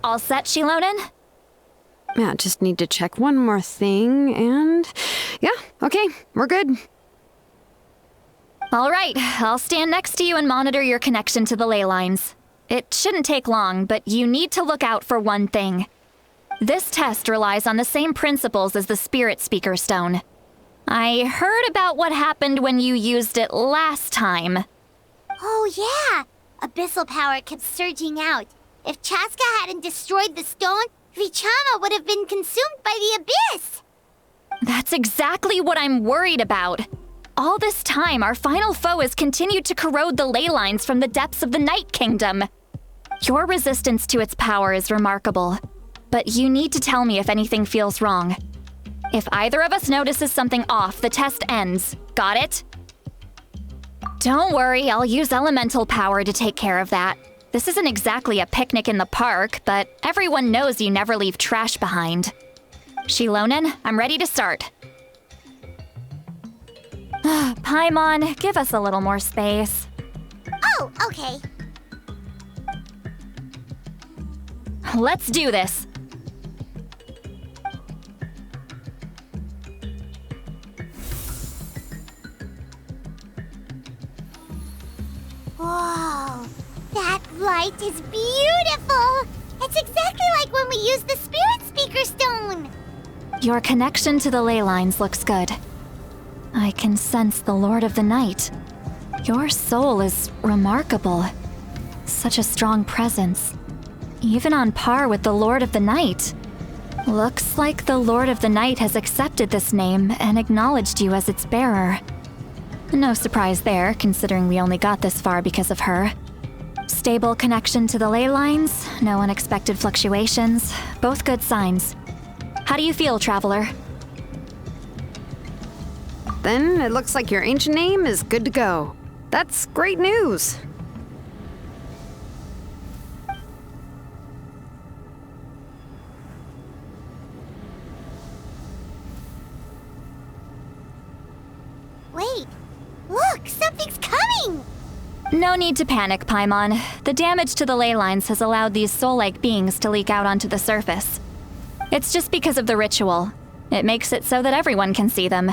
All set, Shilonen? Yeah, just need to check one more thing, and... yeah, okay, we're good. All right, I'll stand next to you and monitor your connection to the ley lines. It shouldn't take long, but you need to look out for one thing. This test relies on the same principles as the Spirit Speaker Stone. I heard about what happened when you used it last time. Oh yeah! Abyssal power kept surging out. If Chaska hadn't destroyed the stone, Vichama would have been consumed by the abyss! That's exactly what I'm worried about. All this time, our final foe has continued to corrode the ley lines from the depths of the Night Kingdom. Your resistance to its power is remarkable, but you need to tell me if anything feels wrong. If either of us notices something off, the test ends. Got it? Don't worry, I'll use elemental power to take care of that. This isn't exactly a picnic in the park, but everyone knows you never leave trash behind. Shilonen, I'm ready to start. Paimon, give us a little more space. Oh, okay. Let's do this. Whoa, that light is beautiful! It's exactly like when we used the Spirit Speaker Stone! Your connection to the ley lines looks good. I can sense the Lord of the Night. Your soul is remarkable. Such a strong presence. Even on par with the Lord of the Night. Looks like the Lord of the Night has accepted this name and acknowledged you as its bearer. No surprise there, considering we only got this far because of her. Stable connection to the ley lines, no unexpected fluctuations, both good signs. How do you feel, Traveler? Then it looks like your ancient name is good to go. That's great news. Wait, look, something's coming! No need to panic, Paimon. The damage to the ley lines has allowed these soul-like beings to leak out onto the surface. It's just because of the ritual. It makes it so that everyone can see them.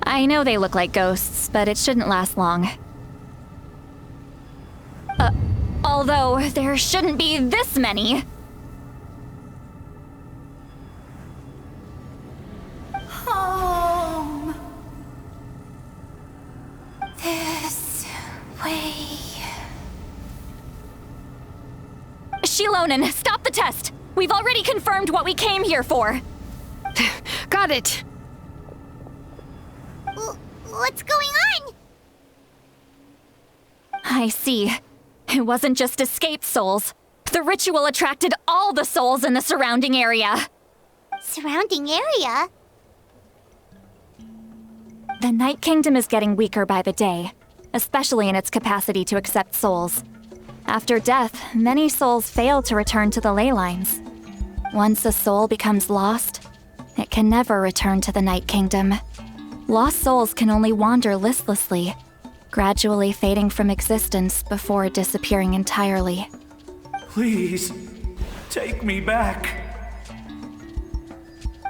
I know they look like ghosts, but it shouldn't last long. Although there shouldn't be this many. Home. This way. Shilonen, stop the test! We've already confirmed what we came here for. Got it. What's going on? I see. It wasn't just escaped souls. The ritual attracted all the souls in the surrounding area. Surrounding area? The Night Kingdom is getting weaker by the day, especially in its capacity to accept souls. After death, many souls fail to return to the ley lines. Once a soul becomes lost, it can never return to the Night Kingdom. Lost souls can only wander listlessly, gradually fading from existence before disappearing entirely. Please, take me back.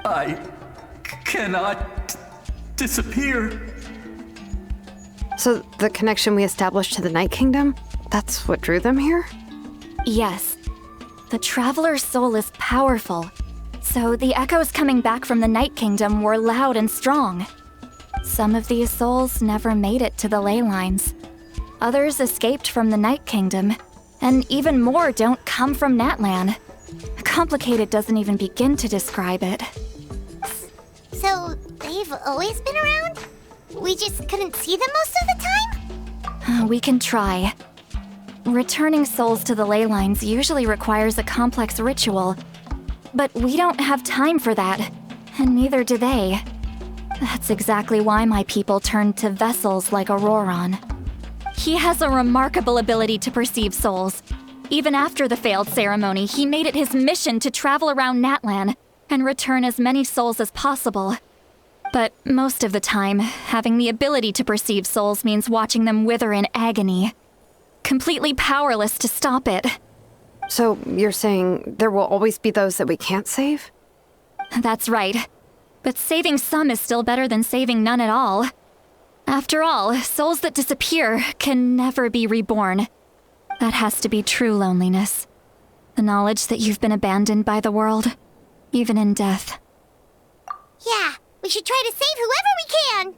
I cannot disappear. So the connection we established to the Night Kingdom, that's what drew them here? Yes. The Traveler's soul is powerful, so the echoes coming back from the Night Kingdom were loud and strong. Some of these souls never made it to the ley lines. Others escaped from the Night Kingdom, and even more don't come from Natlan. Complicated doesn't even begin to describe it. So, they've always been around? We just couldn't see them most of the time? We can try. Returning souls to the ley lines usually requires a complex ritual, but we don't have time for that, and neither do they. That's exactly why my people turned to vessels like Auroron. He has a remarkable ability to perceive souls. Even after the failed ceremony, he made it his mission to travel around Natlan and return as many souls as possible. But most of the time, having the ability to perceive souls means watching them wither in agony. Completely powerless to stop it. So you're saying there will always be those that we can't save? That's right. But saving some is still better than saving none at all. After all, souls that disappear can never be reborn. That has to be true loneliness. The knowledge that you've been abandoned by the world, even in death. Yeah, we should try to save whoever we can!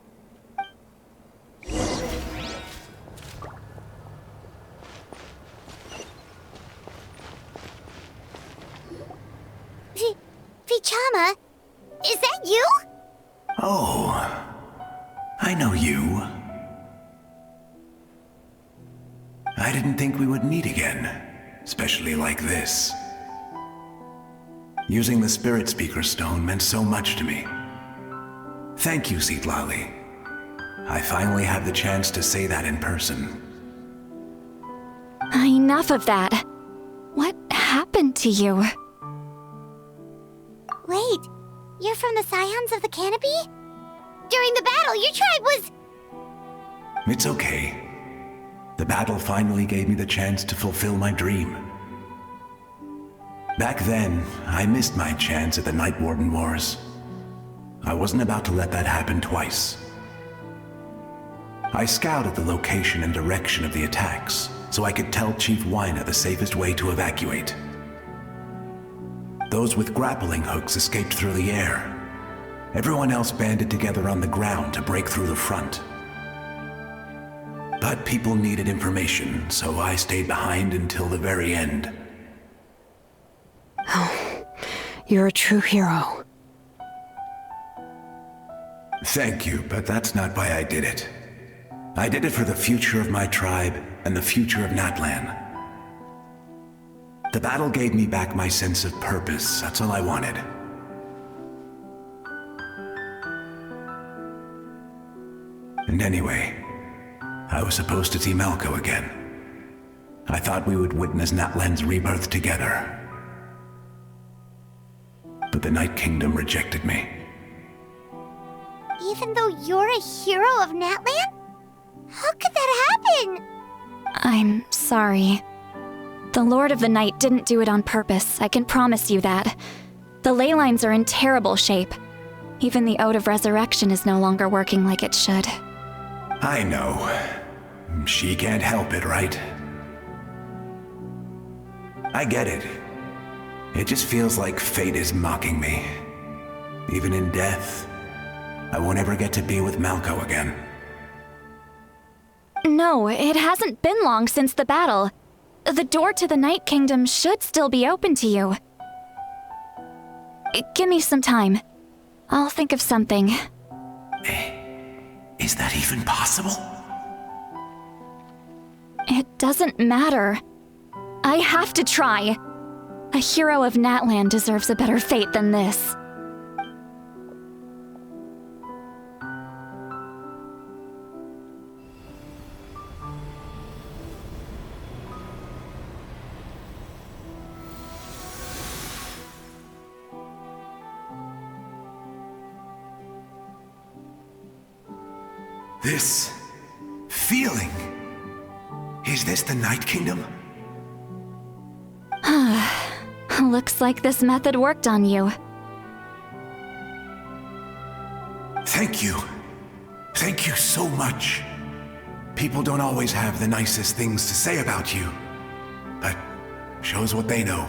V5.3, is that you? Oh, I know you. I didn't think we would meet again, especially like this. Using the Spirit Speaker Stone meant so much to me. Thank you, Citlali. I finally have the chance to say that in person. Enough of that. What happened to you? Wait, you're from the Scions of the Canopy? During the battle, your tribe was... It's okay. The battle finally gave me the chance to fulfill my dream. Back then, I missed my chance at the Night Warden Wars. I wasn't about to let that happen twice. I scouted the location and direction of the attacks, so I could tell Chief Wyna the safest way to evacuate. Those with grappling hooks escaped through the air. Everyone else banded together on the ground to break through the front. But people needed information, so I stayed behind until the very end. Oh, you're a true hero. Thank you, but that's not why I did it. I did it for the future of my tribe and the future of Natlan. The battle gave me back my sense of purpose, that's all I wanted. And anyway, I was supposed to see Malco again. I thought we would witness Natlan's rebirth together. But the Night Kingdom rejected me. Even though you're a hero of Natlan? How could that happen? I'm sorry. The Lord of the Night didn't do it on purpose, I can promise you that. The ley lines are in terrible shape. Even the Ode of Resurrection is no longer working like it should. I know. She can't help it, right? I get it. It just feels like fate is mocking me. Even in death, I won't ever get to be with Malco again. No, it hasn't been long since the battle. The door to the Night Kingdom should still be open to you. Give me some time. I'll think of something. Is that even possible? It doesn't matter. I have to try. A hero of Natlan deserves a better fate than this. This feeling. Is this the Night Kingdom? Looks like this method worked on you. Thank you. Thank you so much. People don't always have the nicest things to say about you, but shows what they know.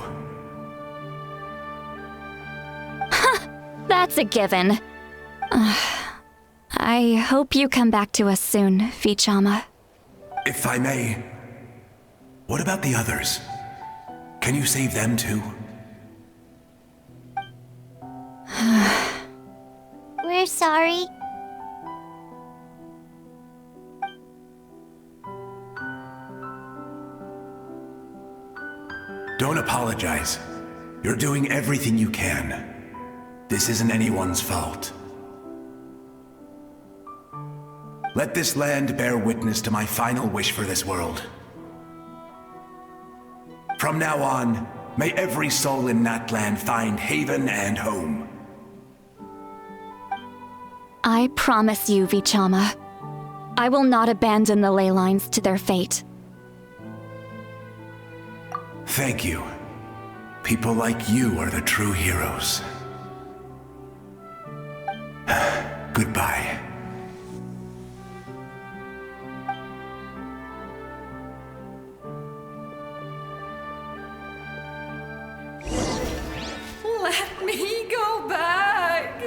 That's a given. I hope you come back to us soon, V5. If I may, what about the others? Can you save them too? We're sorry. Don't apologize. You're doing everything you can. This isn't anyone's fault. Let this land bear witness to my final wish for this world. From now on, may every soul in Natlan find haven and home. I promise you, V5. I will not abandon the ley lines to their fate. Thank you. People like you are the true heroes. Goodbye. Let me go back.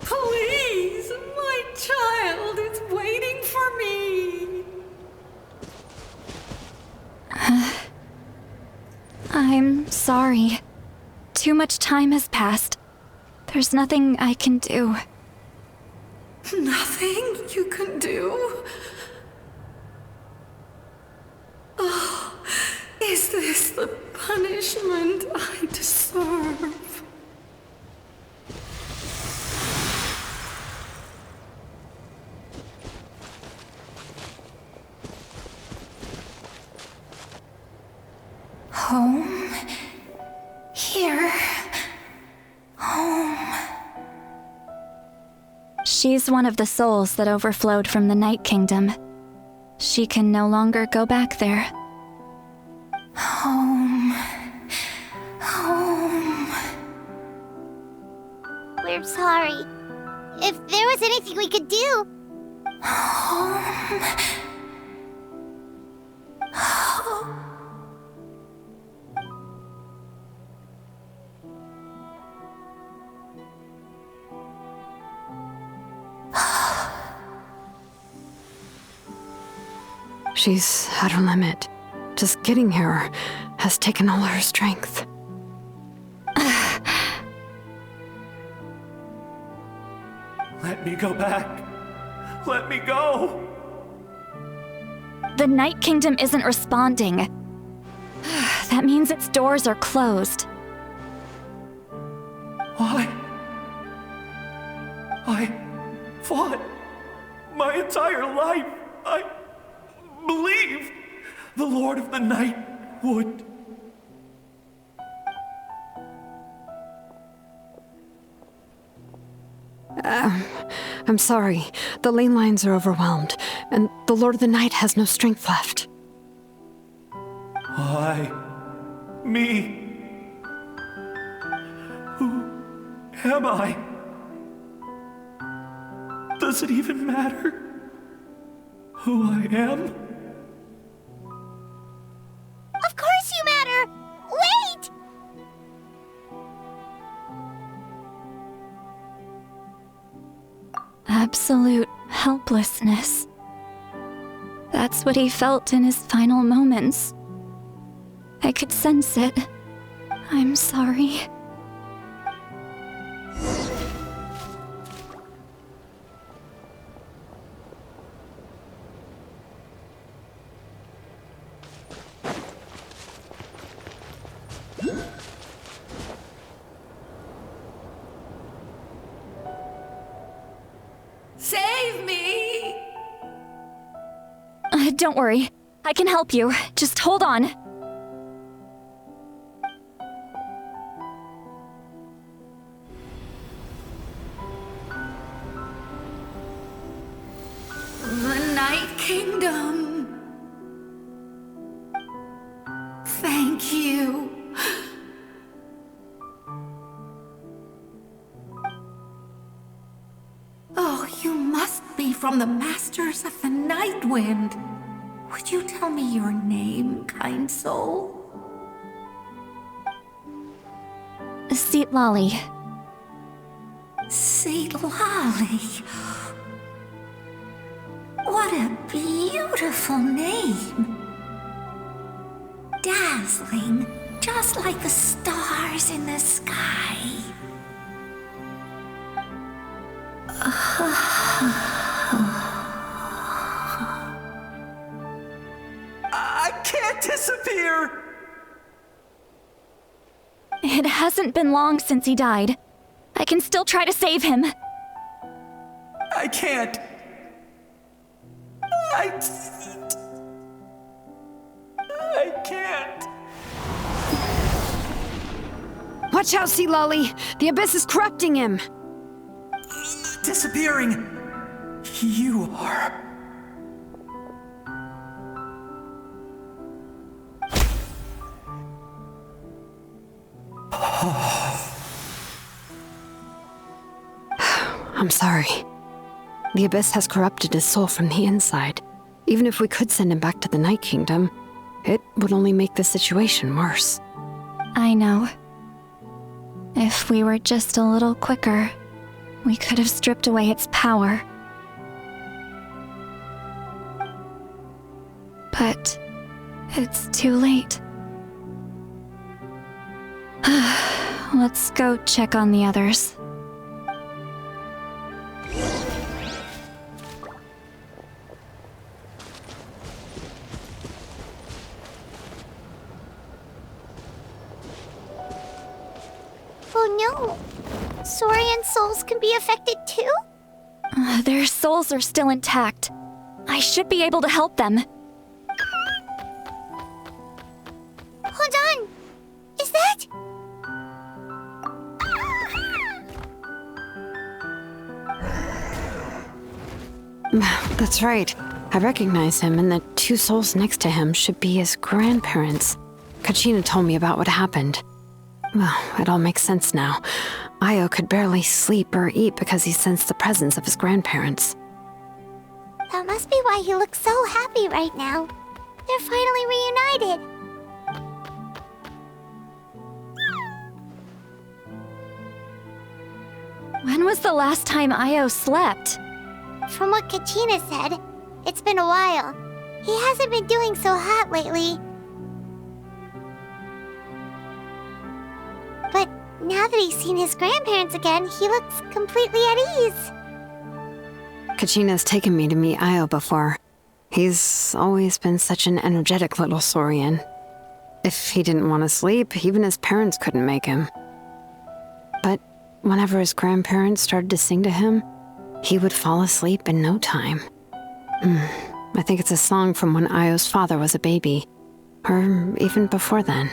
Please, my child is waiting for me. I'm sorry. Too much time has passed. There's nothing I can do. Nothing you can do? Oh, is this the punishment I deserve? Home? Here? Home? She's one of the souls that overflowed from the Night Kingdom. She can no longer go back there. Home. Home. We're sorry. If there was anything we could do... Home. She's at her limit. Just getting here has taken all her strength. Let me go back. Let me go. The Night Kingdom isn't responding. That means its doors are closed. I fought my entire life. I believed the Lord of the Night would. I'm sorry. The ley lines are overwhelmed, and the Lord of the Night has no strength left. Why? Me? Who am I? Does it even matter who I am? Of course you matter! Wait! Absolute helplessness. That's what he felt in his final moments. I could sense it. I'm sorry. Save me! Don't worry. I can help you. Just hold on. The Night Kingdom. Thank you. Oh, you must be from the Masters of the Night Wind. Would you tell me your name, kind soul? Seat Lolly. Seat Lolly. What a beautiful name. Dazzling, just like the stars in the sky. I can't disappear! It hasn't been long since he died. I can still try to save him. I can't. I can't. Watch out, Sea Lolly! The Abyss is corrupting him! Disappearing. You are. I'm sorry. The Abyss has corrupted his soul from the inside. Even if we could send him back to the Night Kingdom, it would only make the situation worse. I know. If we were just a little quicker, we could have stripped away its power. But it's too late. Let's go check on the others. Oh no! Saurian souls can be affected too? Their souls are still intact. I should be able to help them. Hold on! Is that... That's right. I recognize him, and the two souls next to him should be his grandparents. Kachina told me about what happened. Well, it all makes sense now. Io could barely sleep or eat because he sensed the presence of his grandparents. That must be why he looks so happy right now. They're finally reunited. When was the last time Io slept? From what Kachina said, it's been a while. He hasn't been doing so hot lately. But now that he's seen his grandparents again, he looks completely at ease. Kachina's taken me to meet Io before. He's always been such an energetic little Saurian. If he didn't want to sleep, even his parents couldn't make him. But whenever his grandparents started to sing to him, he would fall asleep in no time. I think it's a song from when Io's father was a baby, or even before then.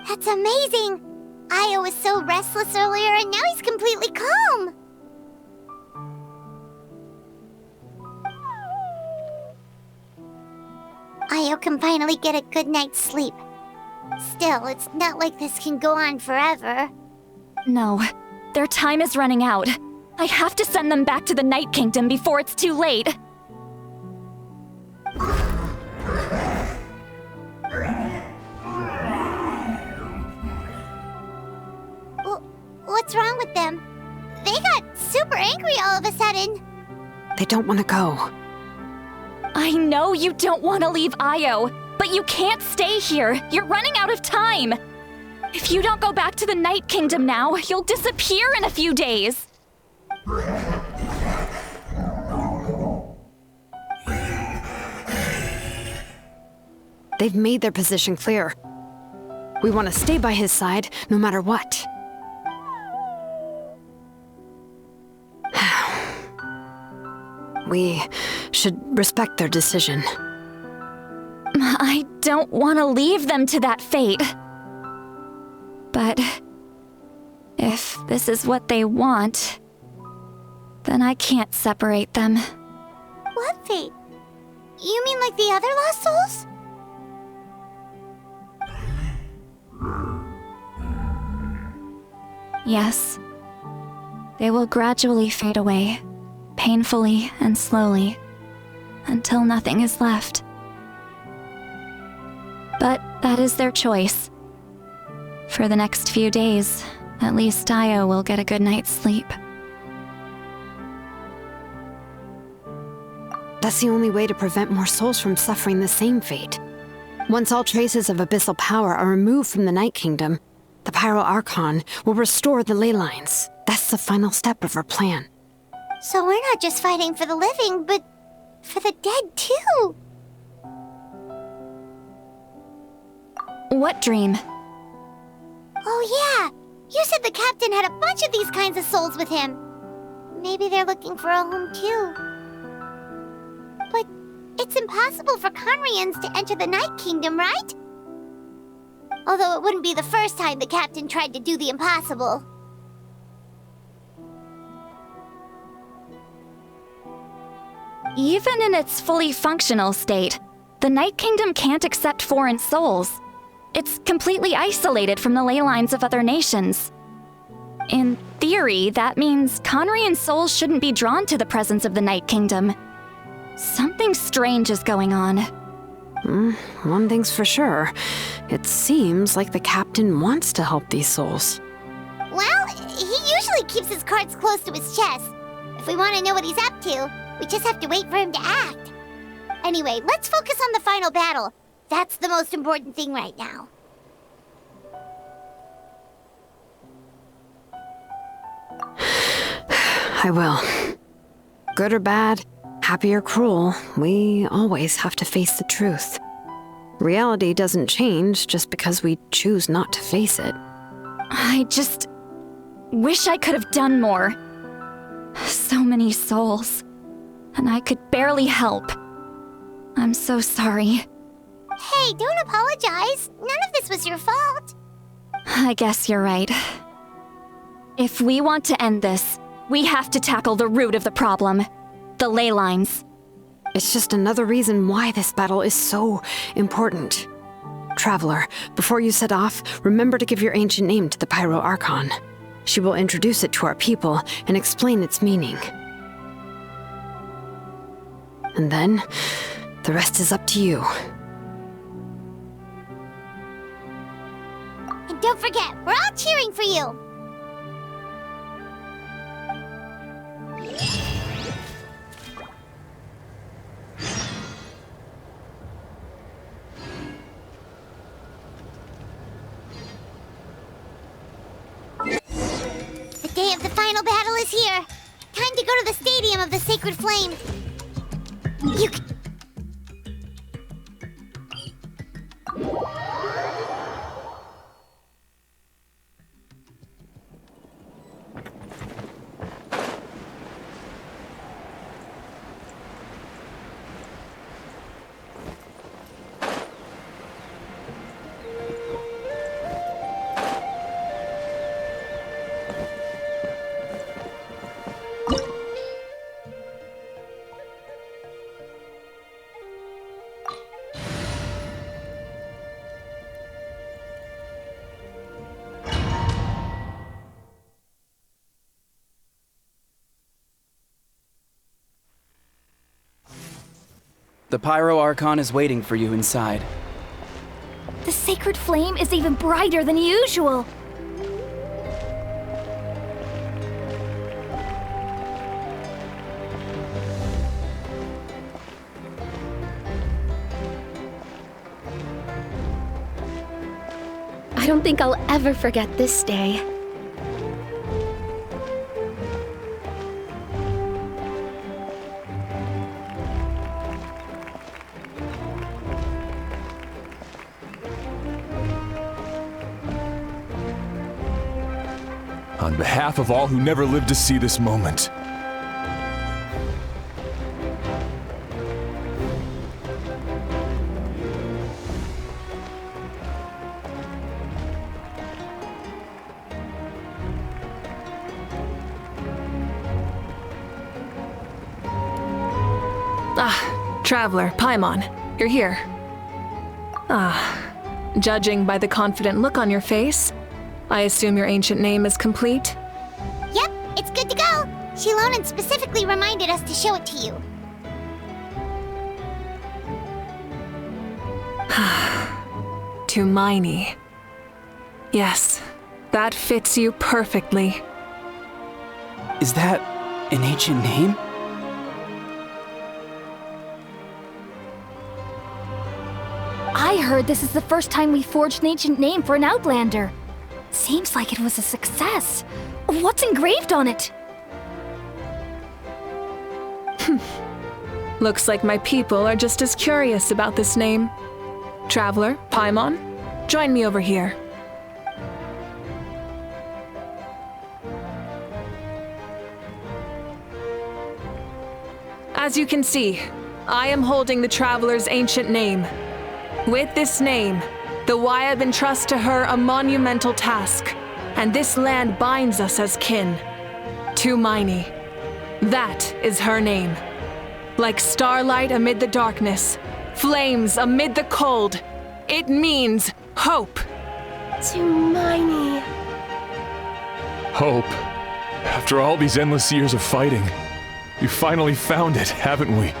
That's amazing! Io was so restless earlier and now he's completely calm! Io can finally get a good night's sleep. Still, it's not like this can go on forever. No, their time is running out. I have to send them back to the Night Kingdom before it's too late. What's wrong with them? They got super angry all of a sudden. They don't want to go. I know you don't want to leave Io, but you can't stay here. You're running out of time. If you don't go back to the Night Kingdom now, you'll disappear in a few days. They've made their position clear. We want to stay by his side, no matter what. We should respect their decision. I don't want to leave them to that fate. But if this is what they want, then I can't separate them. What fate? You mean like the other lost souls? Yes. They will gradually fade away, painfully and slowly, until nothing is left. But that is their choice. For the next few days, at least Io will get a good night's sleep. That's the only way to prevent more souls from suffering the same fate. Once all traces of abyssal power are removed from the Night Kingdom, the Pyro Archon will restore the ley lines. That's the final step of our plan. So we're not just fighting for the living, but for the dead too. What dream? Oh yeah, you said the captain had a bunch of these kinds of souls with him. Maybe they're looking for a home too. But it's impossible for Conrians to enter the Night Kingdom, right? Although it wouldn't be the first time the captain tried to do the impossible. Even in its fully functional state, the Night Kingdom can't accept foreign souls. It's completely isolated from the ley lines of other nations. In theory, that means Conrian souls shouldn't be drawn to the presence of the Night Kingdom. Something strange is going on. One thing's for sure. It seems like the captain wants to help these souls. Well, he usually keeps his cards close to his chest. If we want to know what he's up to, we just have to wait for him to act. Anyway, let's focus on the final battle. That's the most important thing right now. I will. Good or bad, happy or cruel, we always have to face the truth. Reality doesn't change just because we choose not to face it. I just wish I could have done more. So many souls, and I could barely help. I'm so sorry. Hey, don't apologize. None of this was your fault. I guess you're right. If we want to end this, we have to tackle the root of the problem. The ley lines. It's just another reason why this battle is so important. Traveler, before you set off, remember to give your ancient name to the Pyro Archon. She will introduce it to our people and explain its meaning. And then, the rest is up to you. And don't forget, we're all cheering for you. The day of the final battle is here. Time to go to the Stadium of the Sacred Flame. You c- The Pyro Archon is waiting for you inside. The sacred flame is even brighter than usual. I don't think I'll ever forget this day. On behalf of all who never lived to see this moment. Traveler, Paimon, you're here. Judging by the confident look on your face, I assume your ancient name is complete? Yep, it's good to go. Shilonan specifically reminded us to show it to you. Tumaini. Yes, that fits you perfectly. Is that an ancient name? I heard this is the first time we forged an ancient name for an Outlander. Seems like it was a success. What's engraved on it? Looks like my people are just as curious about this name. Traveler, Paimon, join me over here. As you can see, I am holding the Traveler's ancient name. With this name, the Wyab entrust to her a monumental task, and this land binds us as kin. Tumaini. That is her name. Like starlight amid the darkness, Flames amid the cold. It means hope. To Miney. Hope. After all these endless years of fighting, we finally found it, haven't we?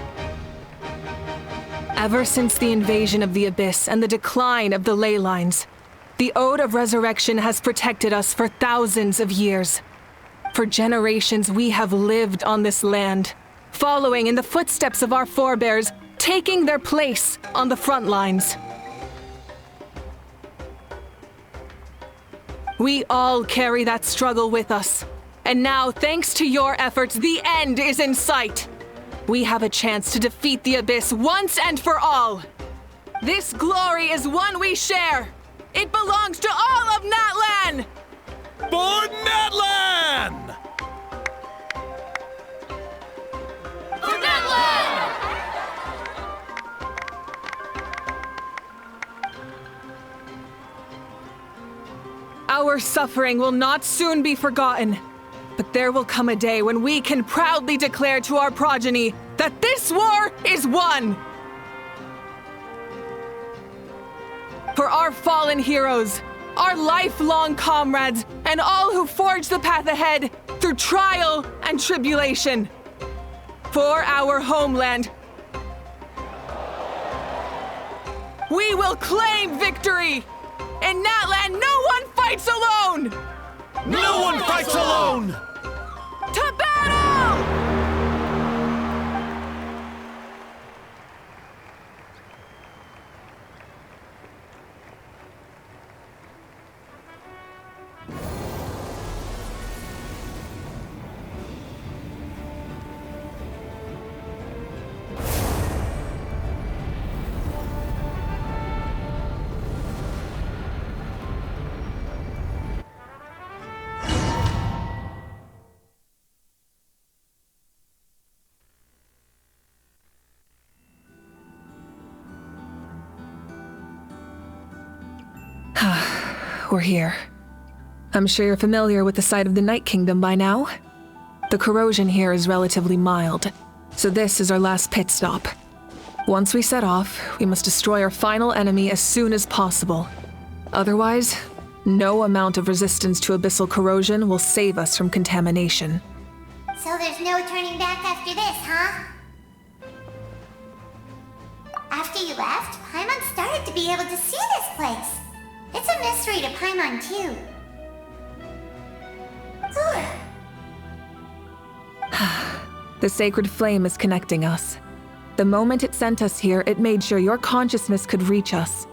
Ever since the invasion of the Abyss and the decline of the ley lines, the Ode of Resurrection has protected us for thousands of years. For generations we have lived on this land, following in the footsteps of our forebears, taking their place on the front lines. We all carry that struggle with us. And now, thanks to your efforts, the end is in sight. We have a chance to defeat the Abyss once and for all. This glory is one we share. It belongs to all of Natlan! For Natlan! For Natlan! Our suffering will not soon be forgotten. But there will come a day when we can proudly declare to our progeny that this war is won! For our fallen heroes, our lifelong comrades, and all who forge the path ahead through trial and tribulation. For our homeland, we will claim victory! In Natlan, no one fights alone! No one fights alone! To battle! We're here. I'm sure you're familiar with the site of the Night Kingdom by now. The corrosion here is relatively mild, so this is our last pit stop. Once we set off, we must destroy our final enemy as soon as possible. Otherwise, no amount of resistance to abyssal corrosion will save us from contamination. So there's no turning back after this, huh? After you left, Paimon started to be able to see this place. It's a mystery to Paimon, too. The sacred flame is connecting us. The moment it sent us here, it made sure your consciousness could reach us.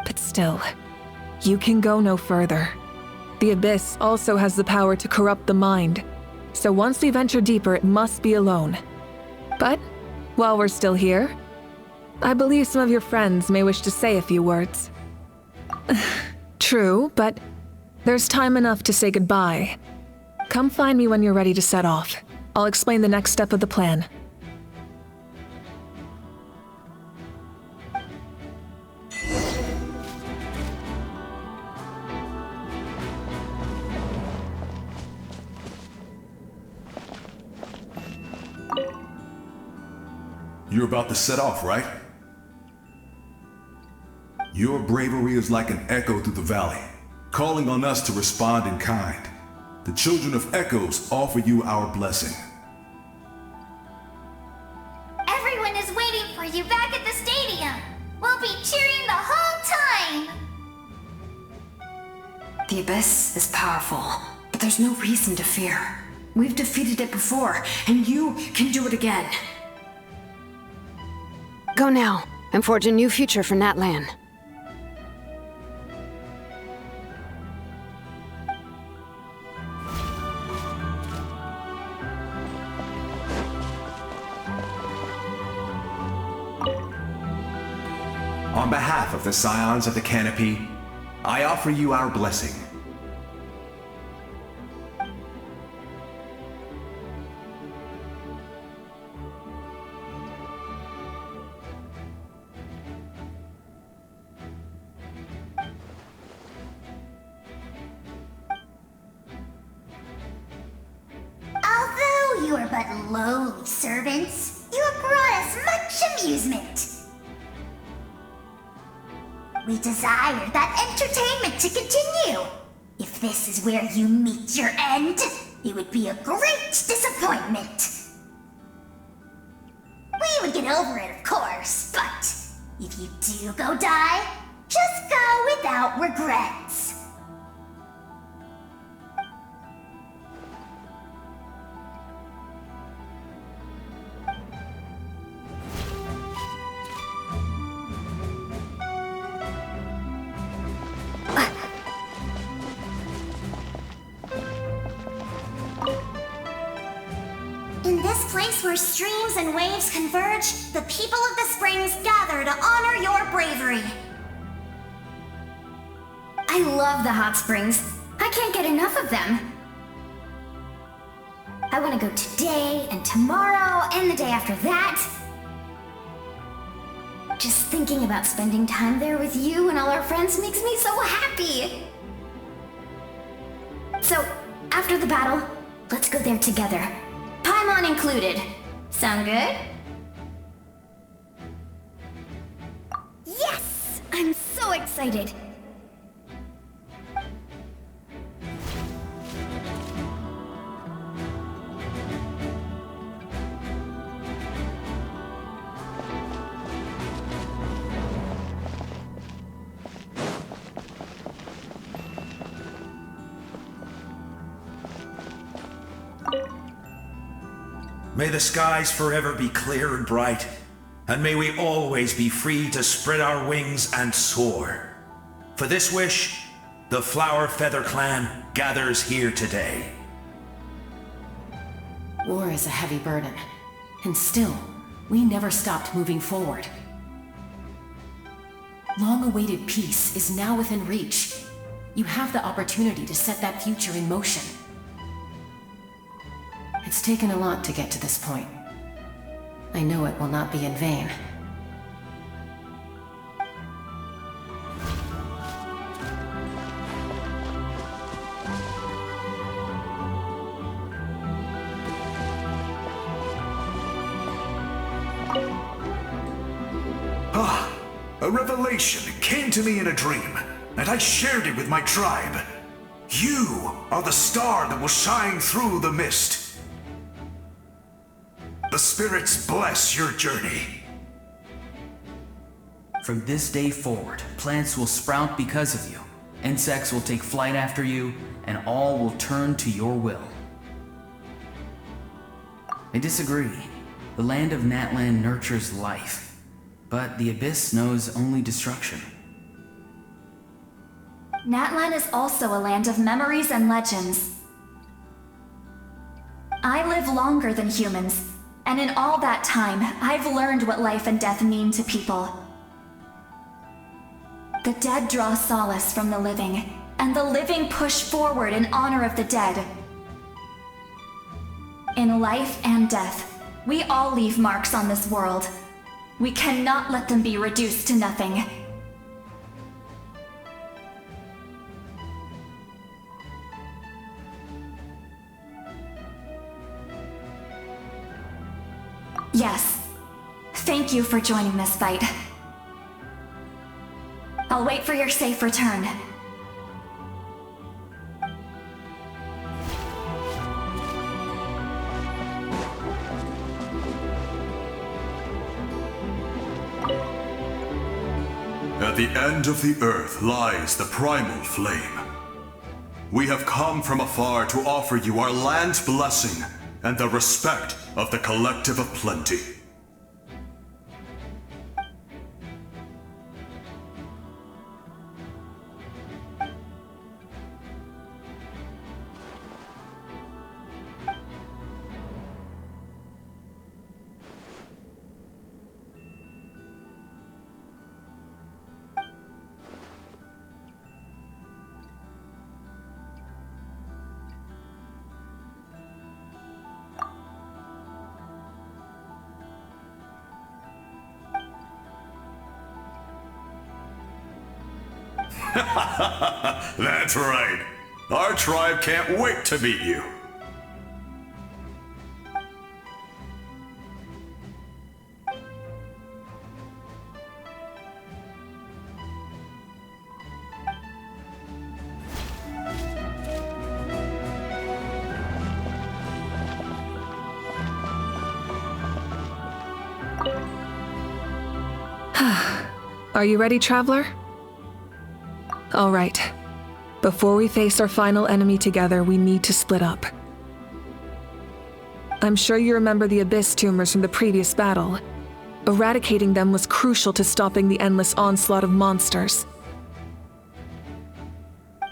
But still, you can go no further. The Abyss also has the power to corrupt the mind, so once we venture deeper, it must be alone. But, while we're still here, I believe some of your friends may wish to say a few words. True, but there's time enough to say goodbye. Come find me when you're ready to set off. I'll explain the next step of the plan. You're about to set off, right? Your bravery is like an echo through the valley, calling on us to respond in kind. The children of Echoes offer you our blessing. Everyone is waiting for you back at the stadium. We'll be cheering the whole time. The Abyss is powerful, but there's no reason to fear. We've defeated it before, and you can do it again. Go now, and forge a new future for Natlan. On behalf of the Scions of the Canopy, I offer you our blessing. You are but lowly servants. You have brought us much amusement. We desire that entertainment to continue. If this is where you meet your end, it would be a great disappointment. We would get over it, of course, but if you do go die, just go without regrets. In this place where streams and waves converge, the people of the springs gather to honor your bravery. I love the hot springs. I can't get enough of them. I want to go today and tomorrow and the day after that. Just thinking about spending time there with you and all our friends makes me so happy. So, after the battle, let's go there together. Paimon included. Sound good? Yes! I'm so excited! May the skies forever be clear and bright, and may we always be free to spread our wings and soar. For this wish, the Flower Feather Clan gathers here today. War is a heavy burden, and still, we never stopped moving forward. Long-awaited peace is now within reach. You have the opportunity to set that future in motion. It's taken a lot to get to this point. I know it will not be in vain. A revelation came to me in a dream, and I shared it with my tribe. You are the star that will shine through the mist. The spirits bless your journey. From this day forward, plants will sprout because of you, insects will take flight after you, and all will turn to your will. I disagree. The land of Natlan nurtures life, but the Abyss knows only destruction. Natlan is also a land of memories and legends. I live longer than humans, and in all that time, I've learned what life and death mean to people. The dead draw solace from the living, and the living push forward in honor of the dead. In life and death, we all leave marks on this world. We cannot let them be reduced to nothing. Yes. Thank you for joining this fight. I'll wait for your safe return. At the end of the earth lies the primal flame. We have come from afar to offer you our land's blessing and the respect of the Collective of Plenty. That's right. Our tribe can't wait to meet you. Are you ready, traveler? All right. Before we face our final enemy together, we need to split up. I'm sure you remember the Abyss tumors from the previous battle. Eradicating them was crucial to stopping the endless onslaught of monsters.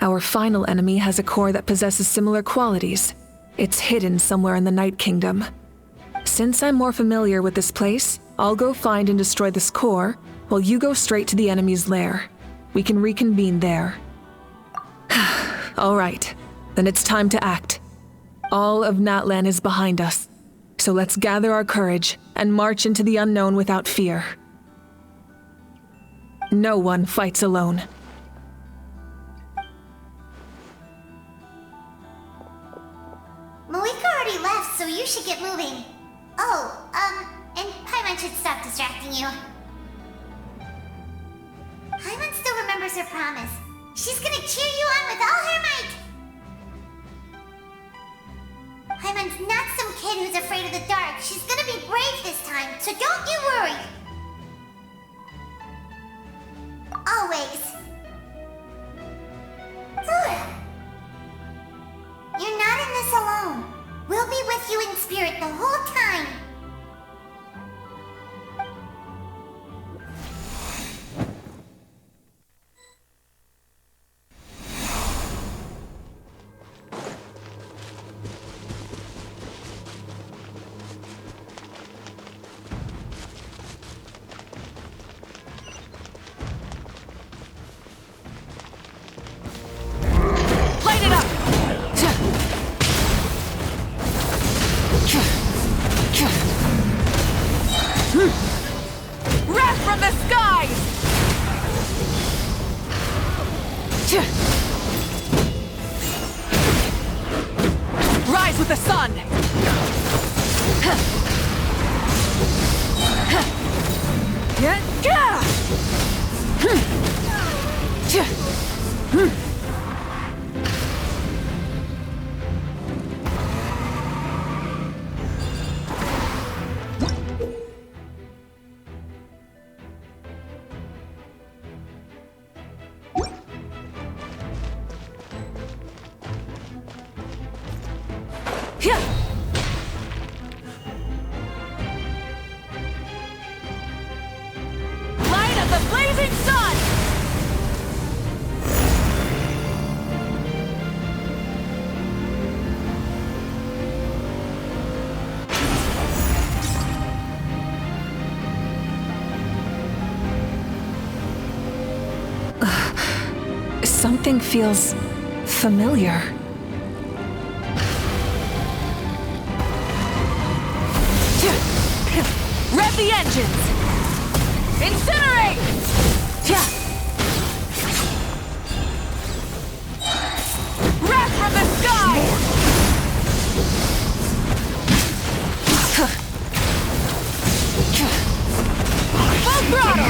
Our final enemy has a core that possesses similar qualities. It's hidden somewhere in the Night Kingdom. Since I'm more familiar with this place, I'll go find and destroy this core, while you go straight to the enemy's lair. We can reconvene there. All right, then it's time to act. All of Natlan is behind us, so let's gather our courage and march into the unknown without fear. No one fights alone. Malika already left, so you should get moving. Oh, and Paimon should stop distracting you. Paimon still remembers her promise. She's gonna cheer you on with all her might! Paimon's not some kid who's afraid of the dark. She's gonna be brave this time, so don't you worry! Always. Good. You're not in this alone. We'll be with you in spirit the whole time. Something feels familiar. Rev the engines! Incinerate! Wrath from the sky! Full throttle!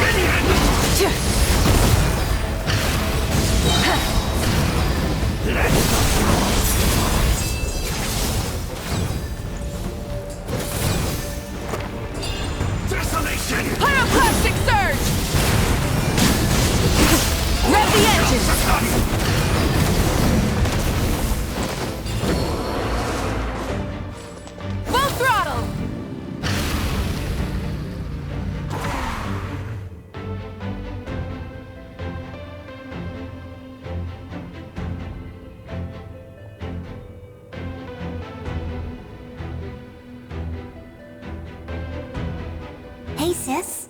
Desolation! Pyroclastic surge! Rev the engines! Full throttle! Hey, sis.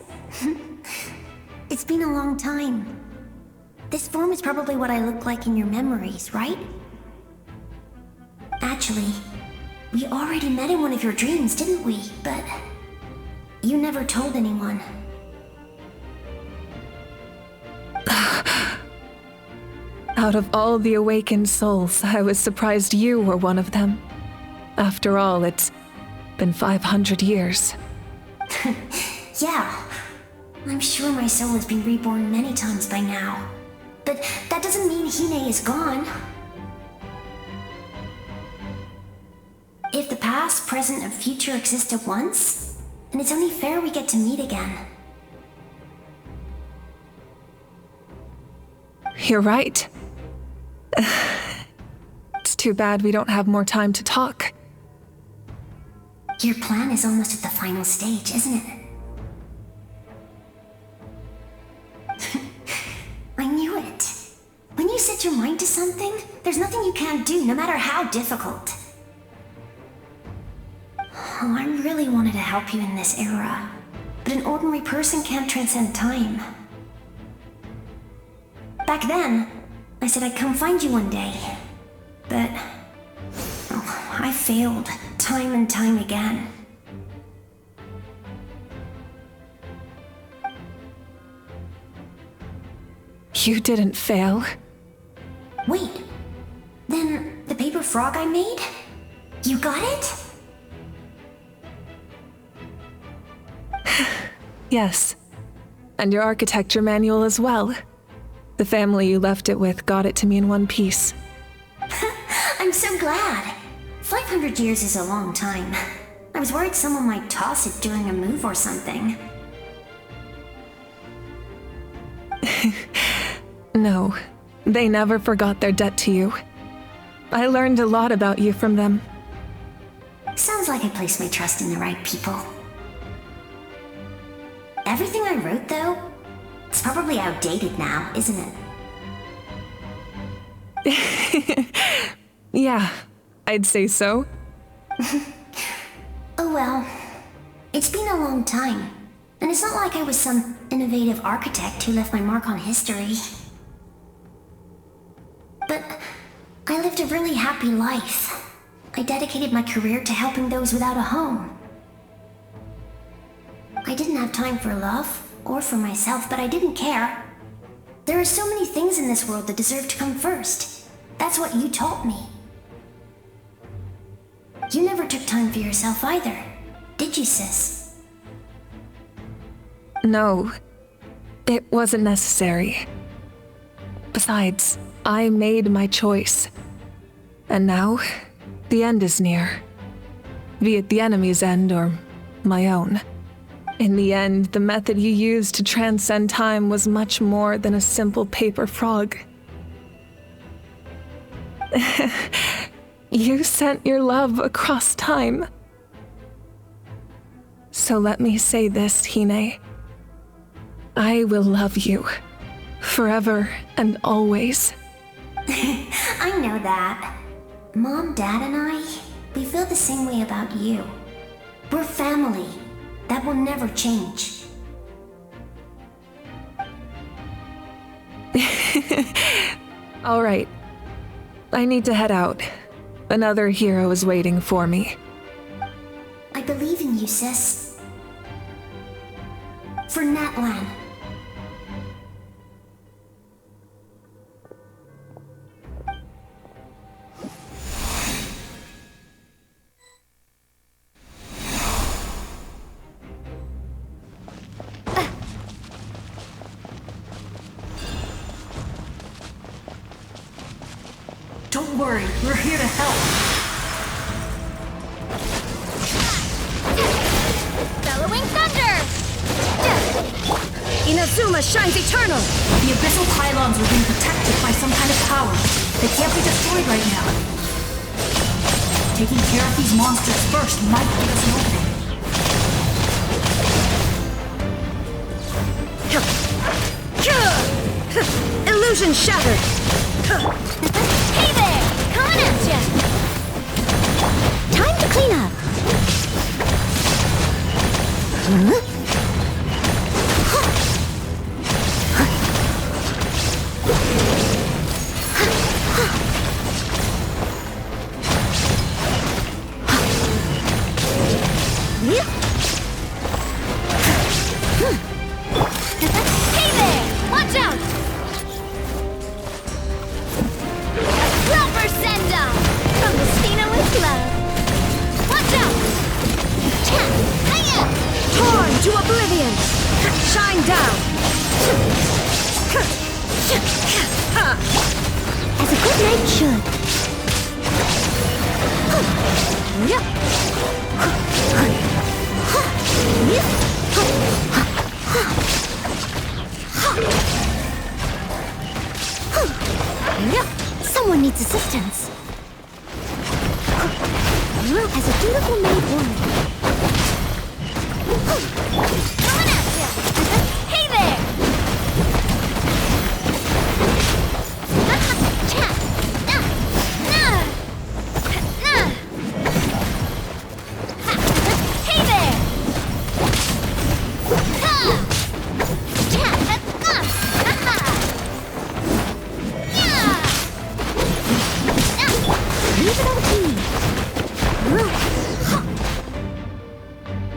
It's been a long time. This form is probably what I look like in your memories, right? Actually, we already met in one of your dreams, didn't we? But you never told anyone. Out of all the awakened souls, I was surprised you were one of them. After all, it's been 500 years. Yeah. I'm sure my soul has been reborn many times by now. But that doesn't mean Hine is gone. If the past, present, and future exist at once, then it's only fair we get to meet again. You're right. It's too bad we don't have more time to talk. Your plan is almost at the final stage, isn't it? I knew it. When you set your mind to something, there's nothing you can't do, no matter how difficult. Oh, I really wanted to help you in this era, but an ordinary person can't transcend time. Back then, I said I'd come find you one day, but I failed time and time again. You didn't fail. Wait, then the paper frog I made? You got it? Yes. And your architecture manual as well. The family you left it with got it to me in one piece. I'm so glad. 500 years is a long time. I was worried someone might toss it during a move or something. No, they never forgot their debt to you. I learned a lot about you from them. Sounds like I placed my trust in the right people. Everything I wrote, though, it's probably outdated now, isn't it? Yeah, I'd say so. Oh well, it's been a long time, and it's not like I was some innovative architect who left my mark on history. But I lived a really happy life. I dedicated my career to helping those without a home. I didn't have time for love, or for myself, but I didn't care. There are so many things in this world that deserve to come first. That's what you taught me. You never took time for yourself either, did you, sis? No, it wasn't necessary. Besides, I made my choice. And now, the end is near. Be it the enemy's end or my own. In the end, the method you used to transcend time was much more than a simple paper frog. You sent your love across time. So let me say this, Hine. I will love you. Forever and always. I know that. Mom, Dad, and I, we feel the same way about you. We're family. That will never change. All right. I need to head out. Another hero is waiting for me. I believe in you, sis. For Natlan. Don't worry, we're here to help. Bellowing thunder! Inazuma shines eternal! The abyssal pylons are being protected by some kind of power. They can't be destroyed right now. Taking care of these monsters first might give us an opening. Illusion shattered! Hey there! Coming at ya! Time to clean up! Huh? Hey there! Watch out! Rubber send-off! From the Stina with love! Watch out! Hiya! Torn to oblivion! Shine down! As a good knight should. its assistance. As a dutiful maid would. Coming at ya! Hey there! Hey there!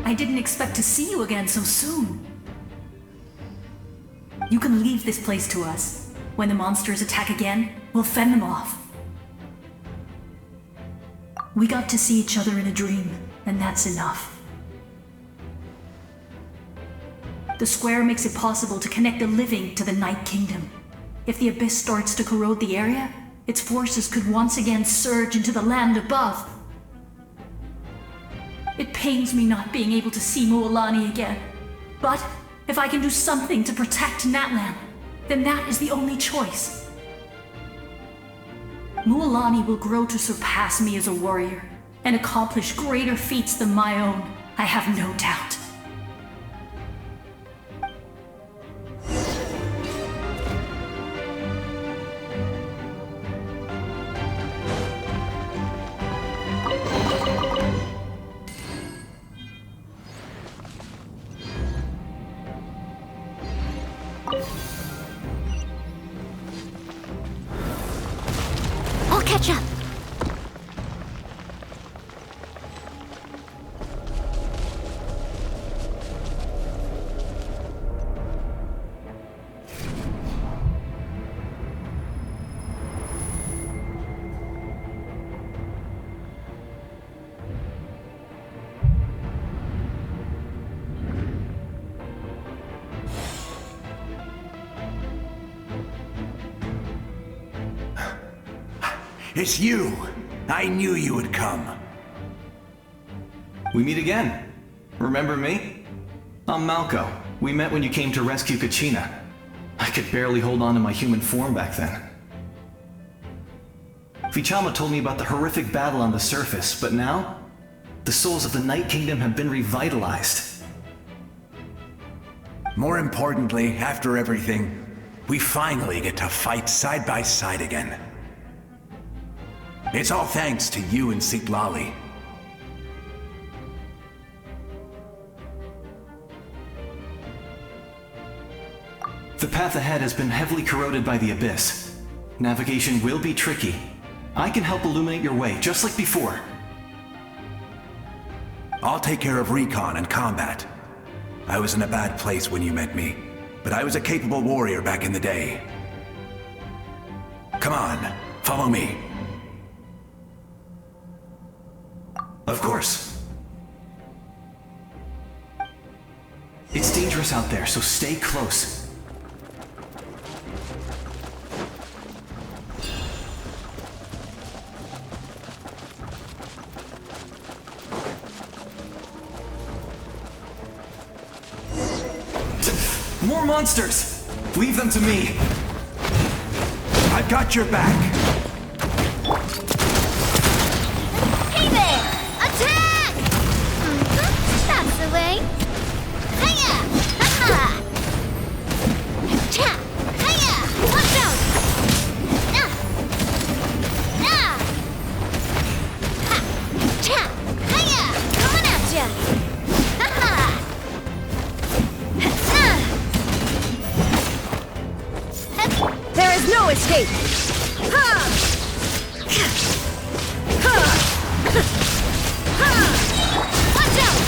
I didn't expect to see you again so soon. You can leave this place to us. When the monsters attack again, we'll fend them off. We got to see each other in a dream, and that's enough. The square makes it possible to connect the living to the Night Kingdom. If the abyss starts to corrode the area, its forces could once again surge into the land above. It pains me not being able to see Mualani again. But if I can do something to protect Natlan, then that is the only choice. Mualani will grow to surpass me as a warrior and accomplish greater feats than my own, I have no doubt. I'll catch up. It's you! I knew you would come. We meet again. Remember me? I'm Malco. We met when you came to rescue Kachina. I could barely hold on to my human form back then. Vichama told me about the horrific battle on the surface, but now, the souls of the Night Kingdom have been revitalized. More importantly, after everything, we finally get to fight side by side again. It's all thanks to you and Sitlali. The path ahead has been heavily corroded by the abyss. Navigation will be tricky. I can help illuminate your way, just like before. I'll take care of recon and combat. I was in a bad place when you met me, but I was a capable warrior back in the day. Come on, follow me. Of course. It's dangerous out there, so stay close. More monsters! Leave them to me! I've got your back! Hey there! Attack! That's the way. Hiya! Ha-ha! Cha! Hiya! Watch out! Nah! Nah! Ha! Cha! Hiya! Coming at ya! Ha-ha! There is no escape! Ha! Ha! Ha! Watch out!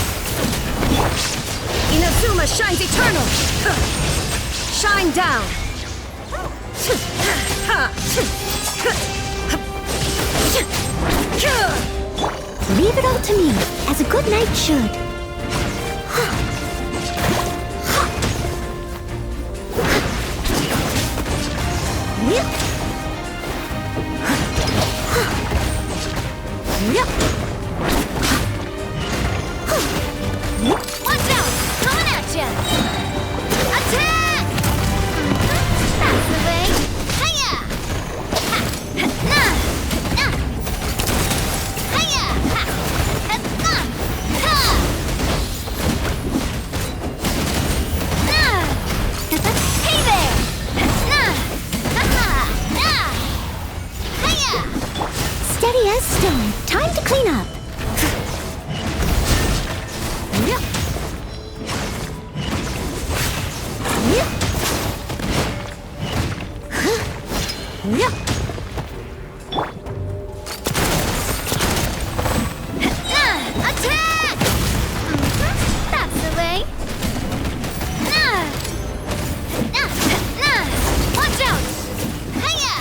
Inazuma shines eternal! Shine down! Leave it all to me, as a good knight should. Watch out! Coming at ya! Attack! That's the way. Hiya! Ha! Nah! Attack! That's the way. Watch out! Hiya!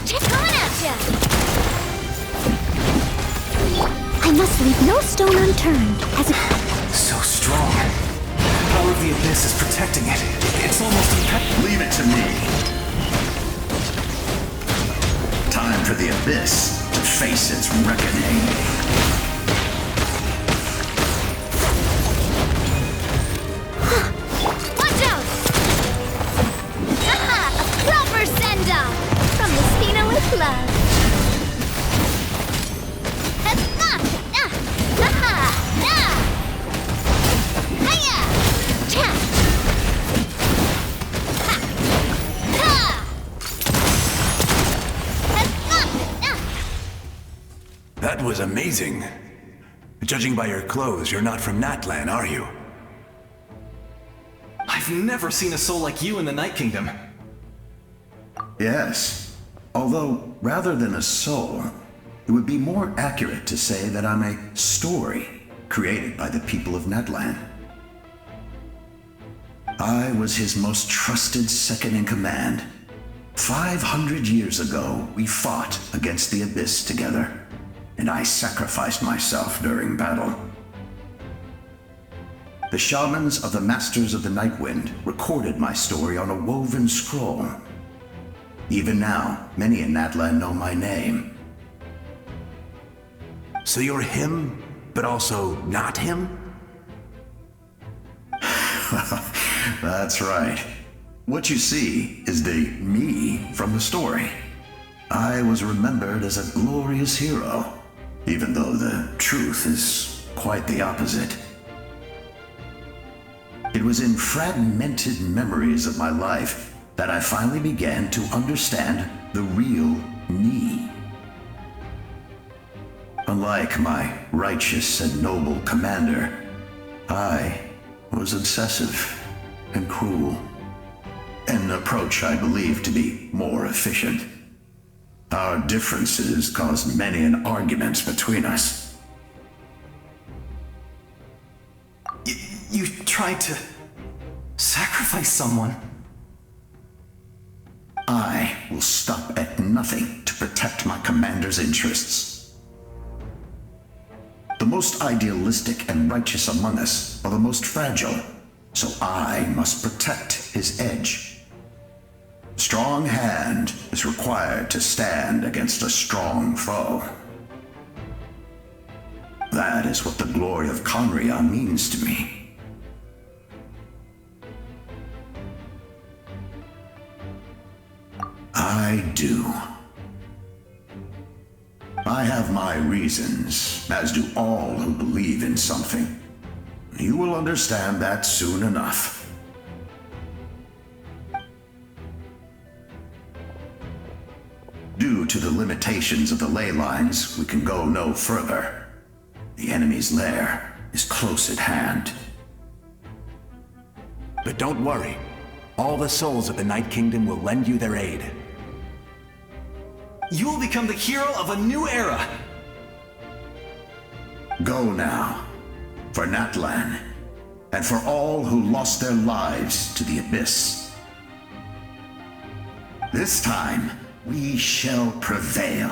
Check coming at ya! I must leave no stone unturned as it... So strong. The power of the Abyss is protecting it. It's almost impenetrable. Leave it to me. Time for the Abyss to face its reckoning. Watch out! Haha! A proper send-off! From the Spina with love. That was amazing. Judging by your clothes, you're not from Natlan, are you? I've never seen a soul like you in the Night Kingdom. Yes. Although, rather than a soul, it would be more accurate to say that I'm a story created by the people of Natlan. I was his most trusted second-in-command. 500 years ago, we fought against the Abyss together, and I sacrificed myself during battle. The shamans of the Masters of the Nightwind recorded my story on a woven scroll. Even now, many in Natlan know my name. So you're him, but also not him? That's right. What you see is the me from the story. I was remembered as a glorious hero, even though the truth is quite the opposite. It was in fragmented memories of my life that I finally began to understand the real me. Unlike my righteous and noble commander, I was obsessive and cruel, an approach I believe to be more efficient. Our differences caused many an arguments between us. You tried to sacrifice someone. I will stop at nothing to protect my commander's interests. The most idealistic and righteous among us are the most fragile, so I must protect his edge. Strong hand is required to stand against a strong foe. That is what the glory of Conria means to me. I do. I have my reasons, as do all who believe in something. You will understand that soon enough. Due to the limitations of the ley lines, we can go no further. The enemy's lair is close at hand. But don't worry. All the souls of the Night Kingdom will lend you their aid. You will become the hero of a new era. Go now, for Natlan, and for all who lost their lives to the Abyss. This time, we shall prevail,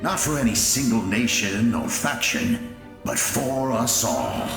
not for any single nation or faction, but for us all.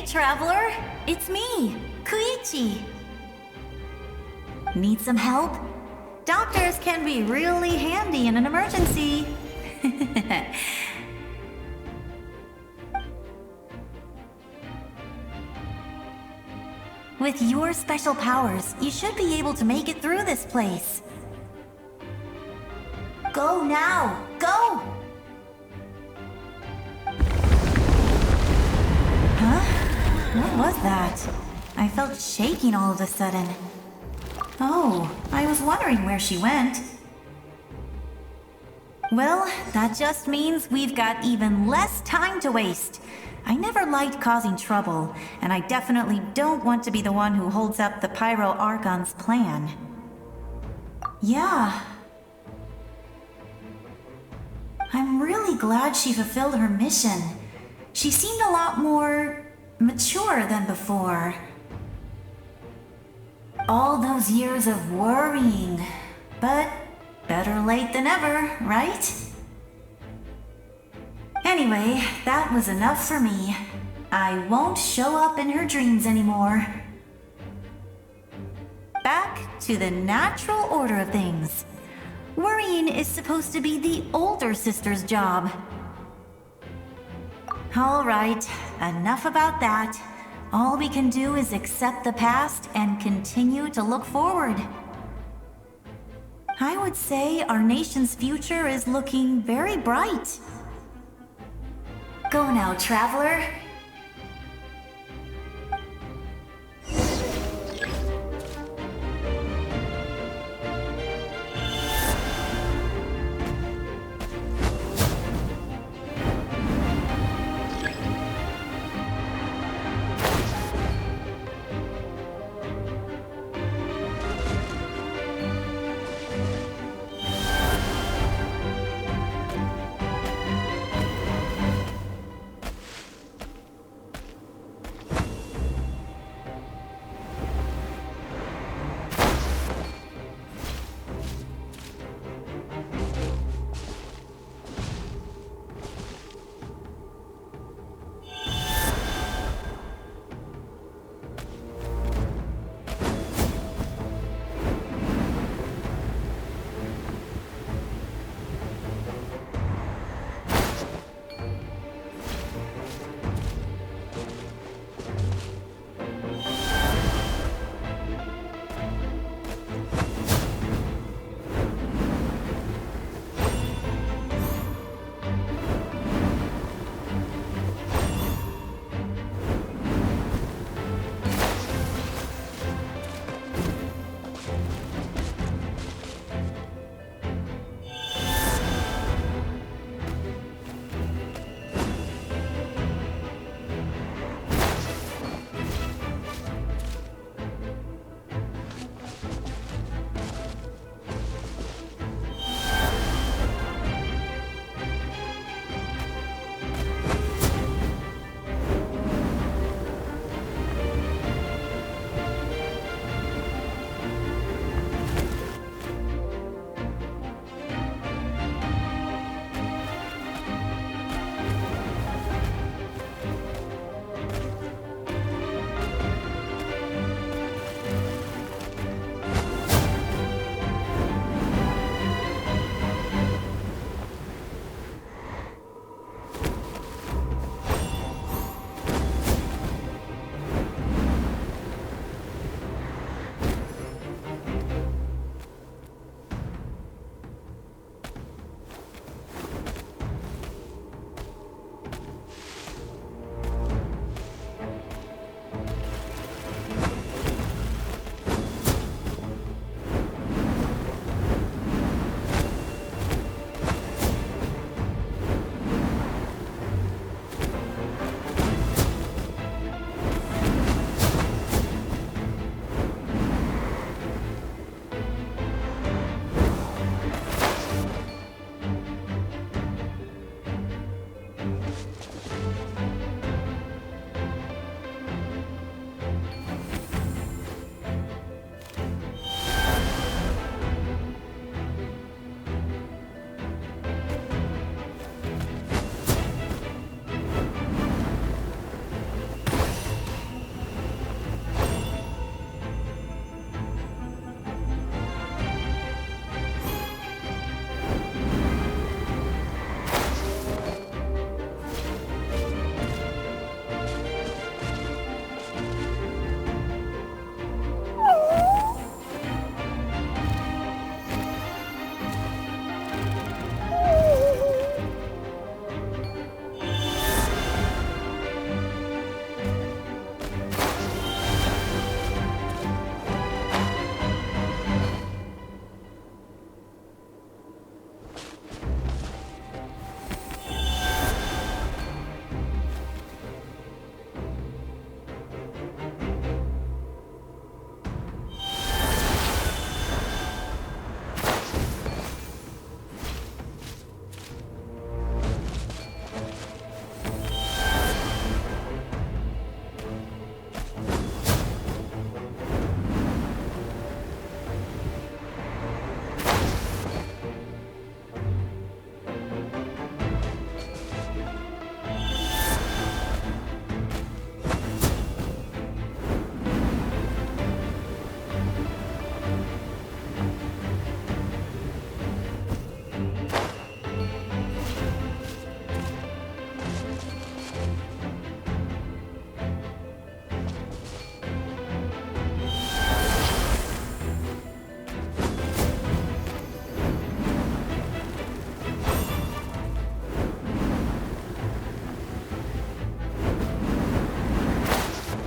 traveler. It's me, Koichi. Need some help? Doctors can be really handy in an emergency. With your special powers, you should be able to make it through this place. Go now! Go! Huh? What was that? I felt shaking all of a sudden. Oh, I was wondering where she went. Well, that just means we've got even less time to waste. I never liked causing trouble, and I definitely don't want to be the one who holds up the Pyro Archon's plan. Yeah. I'm really glad she fulfilled her mission. She seemed a lot more mature than before. All those years of worrying, but better late than ever, right? Anyway, that was enough for me. I won't show up in her dreams anymore. Back to the natural order of things. Worrying is supposed to be the older sister's job. All right, enough about that. All we can do is accept the past and continue to look forward. I would say our nation's future is looking very bright. Go now, traveler.